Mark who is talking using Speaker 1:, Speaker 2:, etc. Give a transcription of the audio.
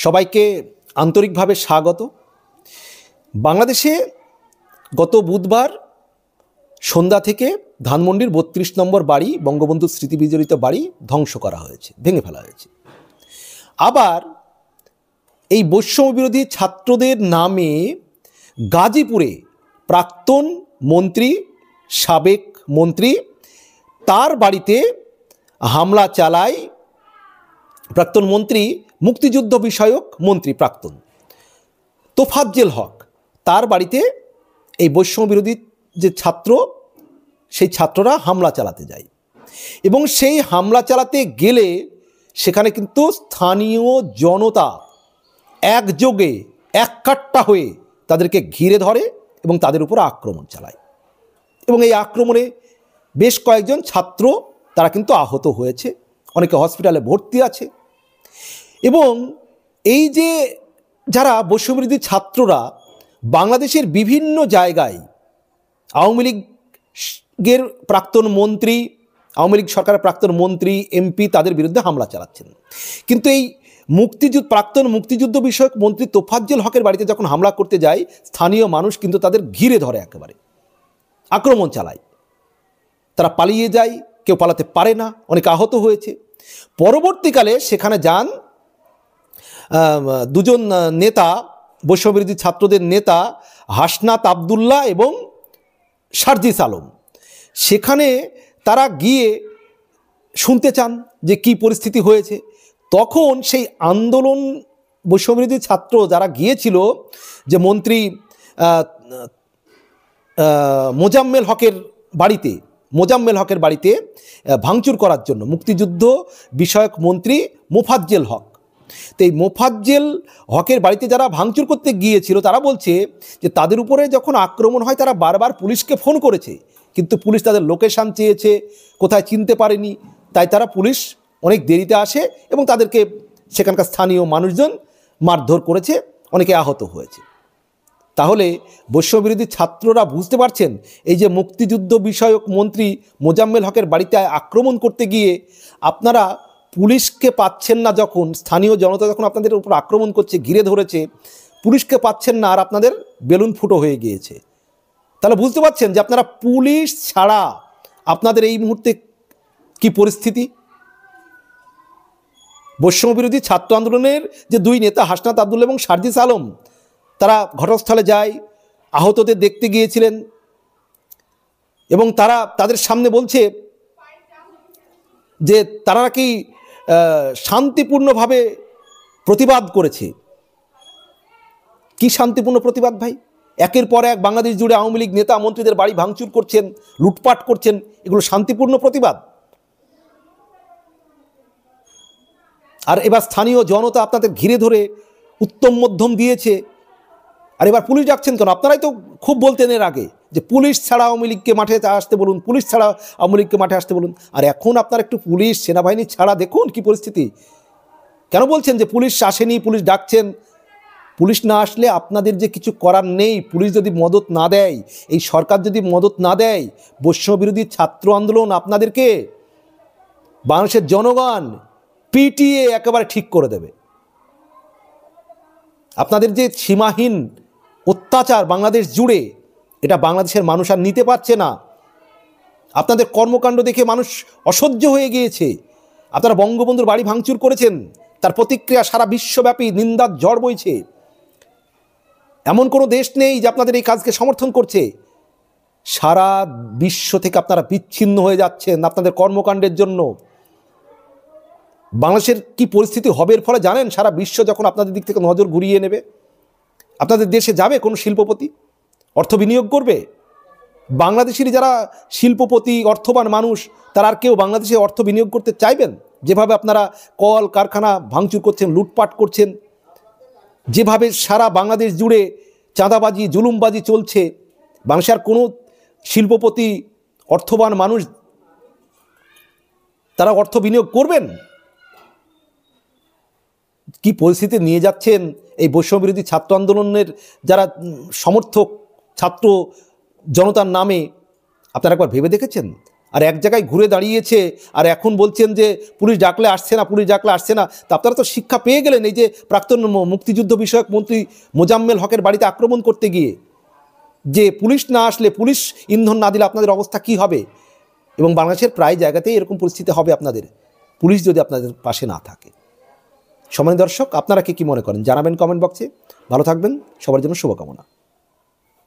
Speaker 1: সবাইকে আন্তরিকভাবে স্বাগত। বাংলাদেশে গত বুধবার সন্ধ্যা থেকে ধানমন্ডির ৩২ নম্বর বাড়ি, বঙ্গবন্ধু স্মৃতিবিজড়িত বাড়ি ধ্বংস করা হয়েছে, ভেঙে ফেলা হয়েছে। আবার এই বৈষম্য বিরোধী ছাত্রদের নামে গাজীপুরে প্রাক্তন মন্ত্রী, সাবেক মন্ত্রী, তার বাড়িতে হামলা চালায় প্রাক্তন মন্ত্রী, মুক্তিযুদ্ধ বিষয়ক মন্ত্রী প্রাক্তন তোফাজ্জেল হক। তার বাড়িতে এই বৈষম্য বিরোধী যে ছাত্র, সেই ছাত্ররা হামলা চালাতে যায় এবং সেই হামলা চালাতে গেলে সেখানে কিন্তু স্থানীয় জনতা একযোগে এককাট্টা হয়ে তাদেরকে ঘিরে ধরে এবং তাদের উপর আক্রমণ চালায় এবং এই আক্রমণে বেশ কয়েকজন ছাত্র তারা কিন্তু আহত হয়েছে, অনেকে হসপিটালে ভর্তি আছে। এবং এই যে যারা বৈষম্যবিরোধী ছাত্ররা বাংলাদেশের বিভিন্ন জায়গায় আওয়ামী লীগের প্রাক্তন মন্ত্রী, আওয়ামী লীগ সরকারের প্রাক্তন মন্ত্রী, এমপি, তাদের বিরুদ্ধে হামলা চালাচ্ছেন। কিন্তু এই প্রাক্তন মুক্তিযুদ্ধ বিষয়ক মন্ত্রী তোফাজ্জেল হকের বাড়িতে যখন হামলা করতে যায়, স্থানীয় মানুষ কিন্তু তাদের ঘিরে ধরে, একেবারে আক্রমণ চালায়। তারা পালিয়ে যায়, কেউ পালাতে পারে না, অনেকে আহত হয়েছে। পরবর্তীকালে সেখানে যান দুজন নেতা, বৈষম্যবিরোধী ছাত্রদের নেতা হাসনাত আবদুল্লাহ এবং সার্জিস আলম। সেখানে তারা গিয়ে শুনতে চান যে কি পরিস্থিতি হয়েছে। তখন সেই আন্দোলন, বৈষম্যবিরোধী ছাত্র যারা গিয়েছিল, যে মন্ত্রী মোজাম্মেল হকের বাড়িতে ভাঙচুর করার জন্য, মুক্তিযুদ্ধ বিষয়ক মন্ত্রী মোফাজ্জেল হক। তো এই মোফাজ্জেল হকের বাড়িতে যারা ভাঙচুর করতে গিয়েছিল, তারা বলছে যে তাদের উপরে যখন আক্রমণ হয় তারা বারবার পুলিশকে ফোন করেছে, কিন্তু পুলিশ তাদের লোকেশান চেয়েছে, কোথায় চিনতে পারেনি। তাই পুলিশ অনেক দেরিতে আসে এবং তাদেরকে সেখানকার স্থানীয় মানুষজন মারধর করেছে, অনেকে আহত হয়েছে। তাহলে বৈষম্যবিরোধী ছাত্ররা বুঝতে পারছেন, এই যে মুক্তিযুদ্ধ বিষয়ক মন্ত্রী মোজাম্মেল হকের বাড়িতে আক্রমণ করতে গিয়ে আপনারা পুলিশকে পাচ্ছেন না, যখন স্থানীয় জনতা যখন আপনাদের উপর আক্রমণ করছে, ঘিরে ধরেছে, পুলিশকে পাচ্ছেন না, আর আপনাদের বেলুন ফুটো হয়ে গিয়েছে। তাহলে বুঝতে পারছেন যে আপনারা পুলিশ ছাড়া আপনাদের এই মুহূর্তে কি পরিস্থিতি। বৈষম্যবিরোধী ছাত্র আন্দোলনের যে দুই নেতা হাসনাত আবদুল্লাহ এবং সার্জিস আলম, তারা ঘটনাস্থলে যায়, আহতদের দেখতে গিয়েছিলেন এবং তাদের সামনে বলছে যে তারা নাকি শান্তিপূর্ণভাবে প্রতিবাদ করেছে। কি শান্তিপূর্ণ প্রতিবাদ ভাই? একের পর এক বাংলাদেশ জুড়ে আওয়ামী লীগ নেতা মন্ত্রীদের বাড়ি ভাঙচুর করছেন, লুটপাট করছেন, এগুলো শান্তিপূর্ণ প্রতিবাদ? আর এবার স্থানীয় জনতা আপনাদের ঘিরে ধরে উত্তম মধ্যম দিয়েছে, আর এবার পুলিশ ডাকছেন কেন? আপনারাই তো খুব বলতেন এর আগে যে পুলিশ ছাড়া আওয়ামী লীগকে মাঠে আসতে বলুন, পুলিশ ছাড়া আওয়ামী লীগকে মাঠে আসতে বলুন। আর এখন আপনারা একটু পুলিশ সেনাবাহিনী ছাড়া দেখুন কি পরিস্থিতি। কেন বলছেন যে পুলিশ আসেনি, পুলিশ ডাকছেন? পুলিশ না আসলে আপনাদের যে কিছু করার নেই। পুলিশ যদি মদত না দেয়, এই সরকার যদি মদত না দেয়, বৈষম্যবিরোধী ছাত্র আন্দোলন আপনাদেরকে, বাংলাদেশের জনগণ পিটিয়ে একেবারে ঠিক করে দেবে। আপনাদের যে সীমাহীন অত্যাচার বাংলাদেশ জুড়ে, এটা বাংলাদেশের মানুষ আর নিতে পারছে না। আপনাদের কর্মকাণ্ড দেখে মানুষ অসহ্য হয়ে গিয়েছে। আপনারা বঙ্গবন্ধুর বাড়ি ভাঙচুর করেছেন, তার প্রতিক্রিয়া সারা বিশ্বব্যাপী নিন্দার ঝড় বইছে। এমন কোনো দেশ নেই যে আপনাদের এই কাজকে সমর্থন করছে। সারা বিশ্ব থেকে আপনারা বিচ্ছিন্ন হয়ে যাচ্ছেন আপনাদের কর্মকাণ্ডের জন্য। বাংলাদেশের কি পরিস্থিতি হবে এর ফলে জানেন? সারা বিশ্ব যখন আপনাদের দিক থেকে নজর ঘুরিয়ে নেবে, আপনাদের দেশে যাবে কোনো শিল্পপতি, অর্থ বিনিয়োগ করবে? বাংলাদেশেরই যারা শিল্পপতি, অর্থবান মানুষ, তারা আর কেউ বাংলাদেশে অর্থ বিনিয়োগ করতে চাইবেন? যেভাবে আপনারা কল কারখানা ভাঙচুর করছেন, লুটপাট করছেন, যেভাবে সারা বাংলাদেশ জুড়ে চাঁদাবাজি, জুলুমবাজি চলছে, বাংলাদেশের কোনো শিল্পপতি, অর্থবান মানুষ তারা অর্থ বিনিয়োগ করবেন? কি পরিস্থিতি নিয়ে যাচ্ছেন এই বৈষম্যবিরোধী ছাত্র আন্দোলনের যারা সমর্থক ছাত্র জনতার নামে, আপনারা একবার ভেবে দেখেছেন? আর এক জায়গায় ঘুরে দাঁড়িয়েছে, আর এখন বলছেন যে পুলিশ ডাকলে আসছে না, পুলিশ ডাকলে আসছে না। তা আপনারা তো শিক্ষা পেয়ে গেলেন এই যে প্রাক্তন মুক্তিযুদ্ধ বিষয়ক মন্ত্রী মোজাম্মেল হকের বাড়িতে আক্রমণ করতে গিয়ে, যে পুলিশ না আসলে, পুলিশ ইন্ধন না দিলে আপনাদের অবস্থা কী হবে। এবং বাংলাদেশের প্রায় জায়গাতেই এরকম পরিস্থিতি হবে আপনাদের, পুলিশ যদি আপনাদের পাশে না থাকে। সম্মানিত দর্শক, আপনারা কি মনে করেন জানাবেন কমেন্ট বক্সে। ভালো থাকবেন, সবার জন্য শুভকামনা।